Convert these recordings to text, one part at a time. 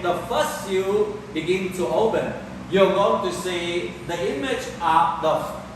the first seal begins to open, you're going to see the image of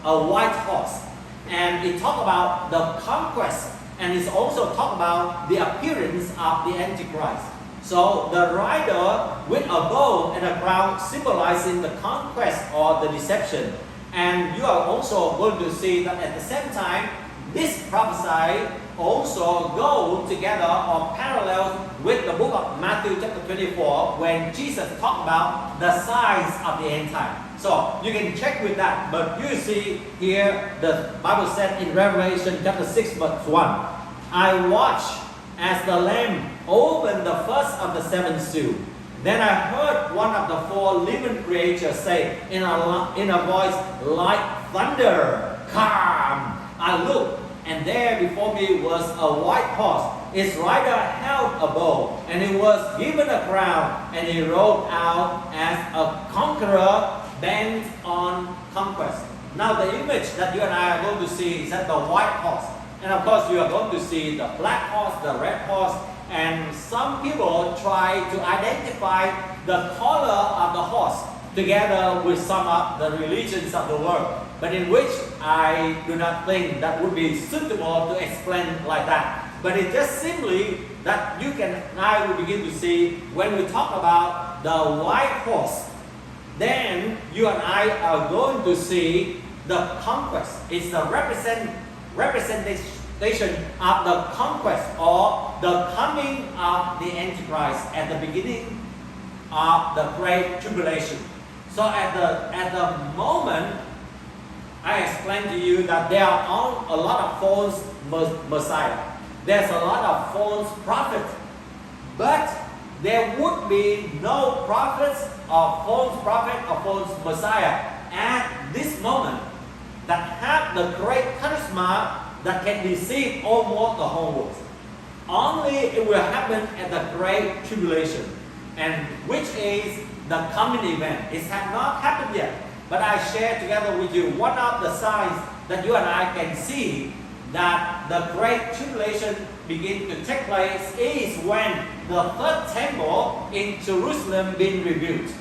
a white horse. And it talks about the conquest, and it's also talk about the appearance of the Antichrist. So the rider with a bow and a crown symbolizing the conquest or the deception. And you are also going to see that at the same time, this prophecy also go together or parallel with the book of Matthew chapter 24 when Jesus talked about the signs of the end time. So you can check with that, but you see here the Bible said in Revelation chapter 6 verse 1, I watched as the Lamb opened the first of the seven seals. Then I heard one of the four living creatures say in a voice like thunder, come. I looked, and there before me was a white horse. Its rider held a bow, and he was given a crown, and he rode out as a conqueror bent on conquest. Now the image that you and I are going to see is that the white horse. And of course you are going to see the black horse, the red horse, and some people try to identify the color of the horse together with some of the religions of the world, but in which I do not think that would be suitable to explain like that. But it's just simply that you can, I will begin to see when we talk about the white horse, then you and I are going to see the conquest. It's the representation of the conquest or the coming of the Antichrist at the beginning of the Great Tribulation. So at the moment, I explained to you that there are a lot of false Messiah. There's a lot of false prophets. But there would be no prophets or false prophet or false Messiah at this moment that have the great charisma that can deceive almost the whole world. Only it will happen at the Great Tribulation, and which is the coming event. It has not happened yet, but I share together with you one of the signs that you and I can see that the Great Tribulation begin to take place is when the third temple in Jerusalem being rebuilt.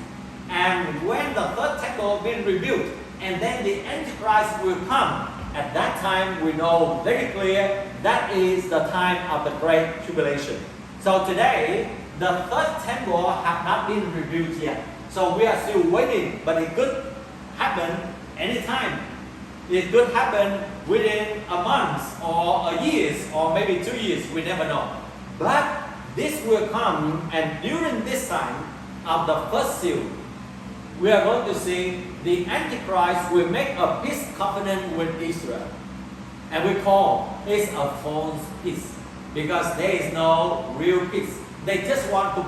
And when the third temple being rebuilt, and then the Antichrist will come, at that time we know very clear that is the time of the Great Tribulation. So today, the third temple have not been rebuilt yet. So we are still waiting, but it could happen anytime. It could happen within a month or a year or maybe 2 years, we never know. But this will come, and during this time of the first seal, we are going to see the Antichrist will make a peace covenant with Israel. And we call it a false peace because there is no real peace. They just want to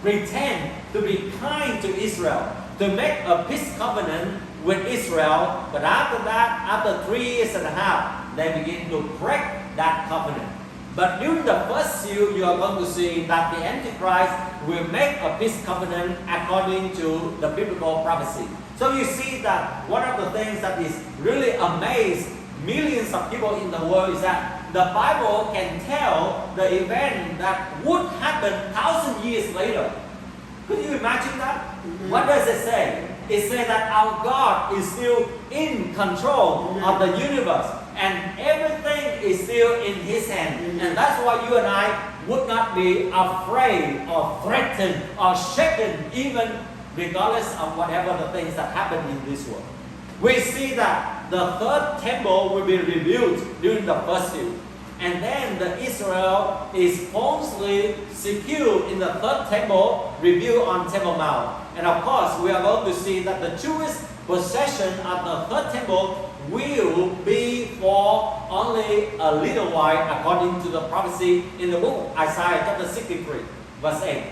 pretend to be kind to Israel, to make a peace covenant with Israel. But after that, after 3 years and a half, they begin to break that covenant. But during the first seal, you are going to see that the Antichrist will make a peace covenant according to the biblical prophecy. So you see that one of the things that is really amazed millions of people in the world is that the Bible can tell the event that would happen 1,000 years later. Could you imagine that? What does it say? It says that our God is still in control of the universe, and everything is still in His hand. And that's why you and I would not be afraid or threatened or shaken, even regardless of whatever the things that happen in this world. We see that the third temple will be rebuilt during the first seal. And then the Israel is falsely secured in the third temple, rebuilt on Temple Mount. And of course, we are going to see that the Jewish possession of the third temple will be for only a little while, according to the prophecy in the book of Isaiah chapter 63, verse 8.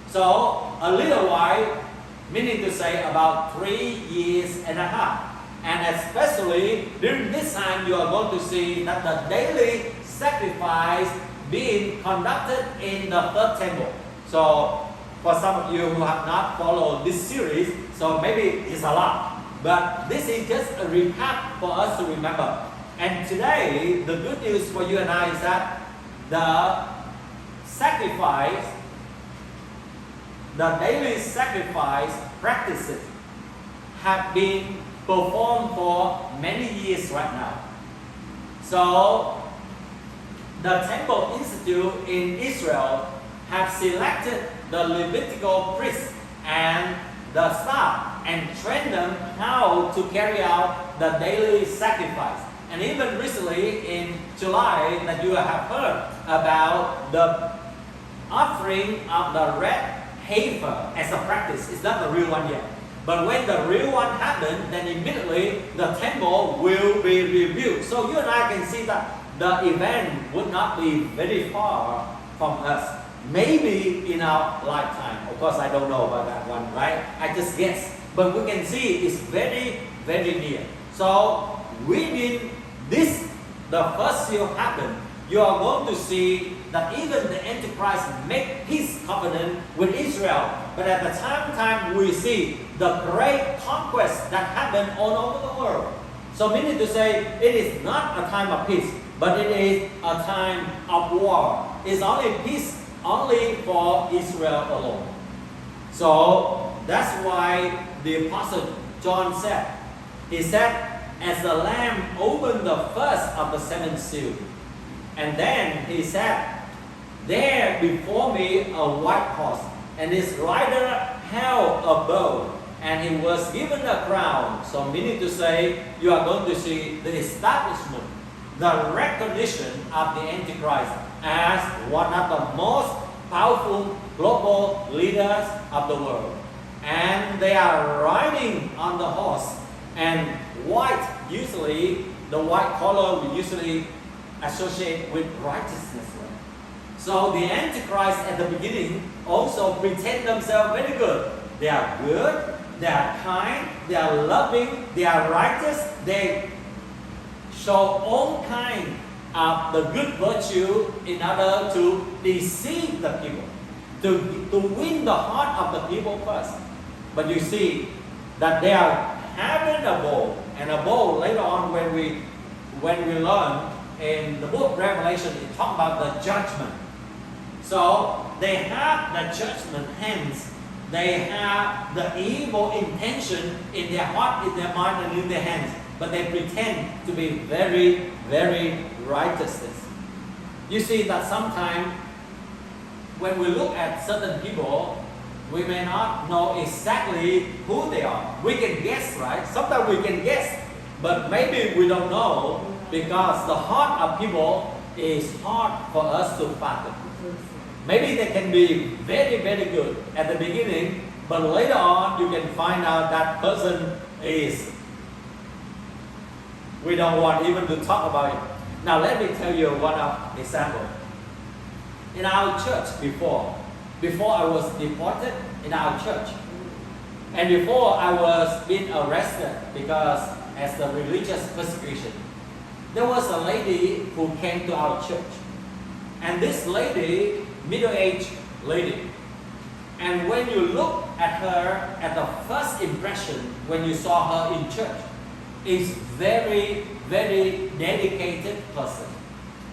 So, a little while, meaning to say about 3 years and a half. And especially during this time, you are going to see that the daily sacrifice being conducted in the third temple. So, for some of you who have not followed this series, so maybe it's a lot. But this is just a recap for us to remember. And today, the good news for you and I is that the sacrifice, the daily sacrifice practices have been performed for many years right now. So the Temple Institute in Israel have selected the Levitical priests and the staff and trained them how to carry out the daily sacrifice. And even recently in July that you have heard about the offering of the red heifer as a practice. It's not the real one yet. But when the real one happens, then immediately the temple will be rebuilt. So you and I can see that the event would not be very far from us. Maybe in our lifetime. Of course, I don't know about that one, right? I just guess. But we can see it's very, very near. So within this, the first seal happen, you are going to see that even the Antichrist make peace covenant with Israel. But at the same time, we see the great conquest that happened all over the world. So meaning to say, it is not a time of peace, but it is a time of war. It's only peace only for Israel alone. So that's why the Apostle John said, he said, as the Lamb opened the first of the seven seals, and then he said, there before me a white horse, and his rider held a bow, and he was given a crown. So meaning to say, you are going to see the establishment, the recognition of the Antichrist as one of the most powerful global leaders of the world. And they are riding on the horse, and white, usually the white color we usually associate with righteousness. So the Antichrist at the beginning also pretend themselves very good. They are good, they are kind, they are loving, they are righteous, they show all kind of the good virtue in order to deceive the people, to win the heart of the people first. But you see that they are having a bowl, and a bowl later on when we learn in the book of Revelation, it talks about the judgment. So they have the judgment, hence they have the evil intention in their heart, in their mind, and in their hands. But they pretend to be very, very righteous. You see that sometimes when we look at certain people, we may not know exactly who they are. We can guess, right? Sometimes we can guess, but maybe we don't know because the heart of people is hard for us to fathom. Maybe they can be very, very good at the beginning, but later on you can find out that person is, we don't want even to talk about it. Now let me tell you one example. In our church before I was deported in our church, and before I was being arrested because as the religious persecution, there was a lady who came to our church. And this lady, middle-aged lady, and when you look at her at the first impression when you saw her in church, is very, very dedicated person,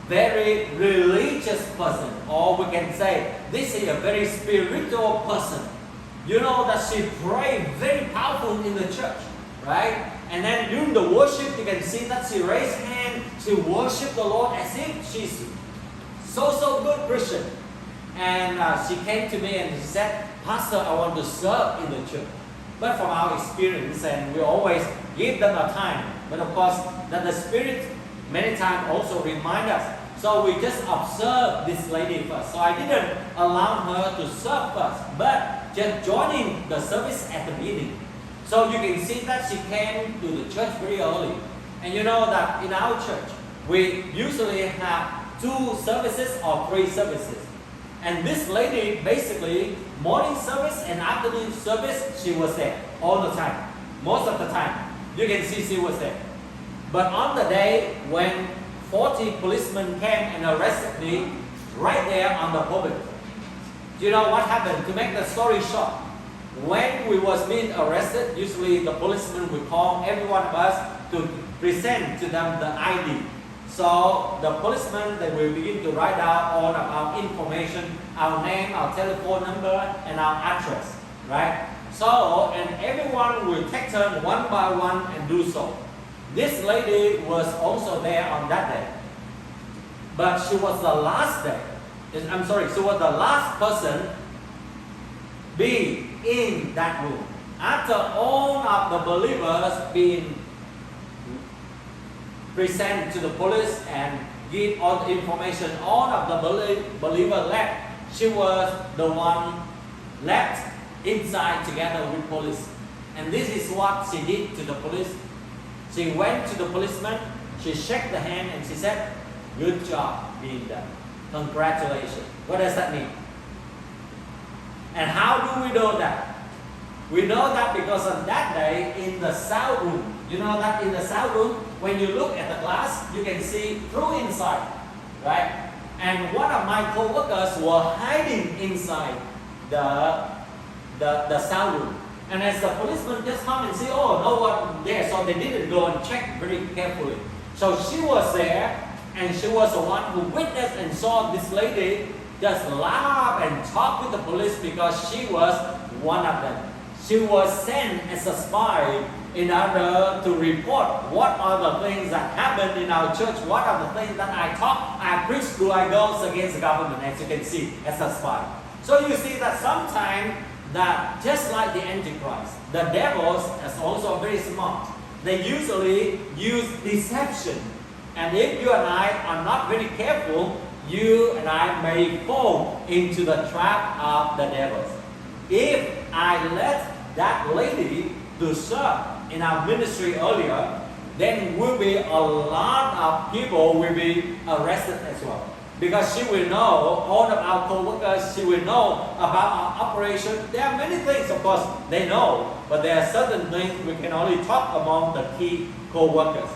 very religious person, or we can say this is a very spiritual person. You know that she prayed very powerful in the church, right? And then during the worship, you can see that she raised hand, she worshiped the Lord as if she's so good Christian. And she came to me and she said, Pastor, I want to serve in the church. But from our experience, and we always give them a time, but of course that the Spirit many times also remind us. So we just observe this lady first. So I didn't allow her to serve first, but just joining the service at the beginning. So you can see that she came to the church very early. And you know that in our church, we usually have 2 services or 3 services. And this lady, basically, morning service and afternoon service, she was there all the time. Most of the time, you can see she was there. But on the day when 40 policemen came and arrested me right there on the pulpit, do you know what happened? To make the story short, when we was being arrested, usually the policemen would call every one of us to present to them the ID. So the policeman, they will begin to write down all of our information, our name, our telephone number, and our address, right? So, and everyone will take turn one by one and do so. This lady was also there on that day, but she was the last day. She was the last person be in that room. After all of the believers being present to the police and give all the information, all of the believers left. She was the one left inside together with police. And this is what she did to the police. She went to the policeman, she shook the hand and she said, "Good job being done. Congratulations." What does that mean? And how do we know that? We know that because on that day in the south room, you know that in the south room, when you look at the glass, you can see through inside, right? And one of my co-workers were hiding inside the south room. And as the policeman just come and see, oh, no one there, so they didn't go and check very carefully. So she was there, and she was the one who witnessed and saw this lady just laugh and talk with the police because she was one of them. She was sent as a spy in order to report what are the things that happened in our church, what are the things that I talk, I preach through, I go against the government, as you can see, as a spy. So you see that sometimes that just like the Antichrist, the devils is also very smart. They usually use deception. And if you and I are not very careful, you and I may fall into the trap of the devils. If I let that lady to serve in our ministry earlier, then will be a lot of people will be arrested as well. Because she will know all of our co-workers, she will know about our operation. There are many things, of course, they know, but there are certain things we can only talk among the key co-workers.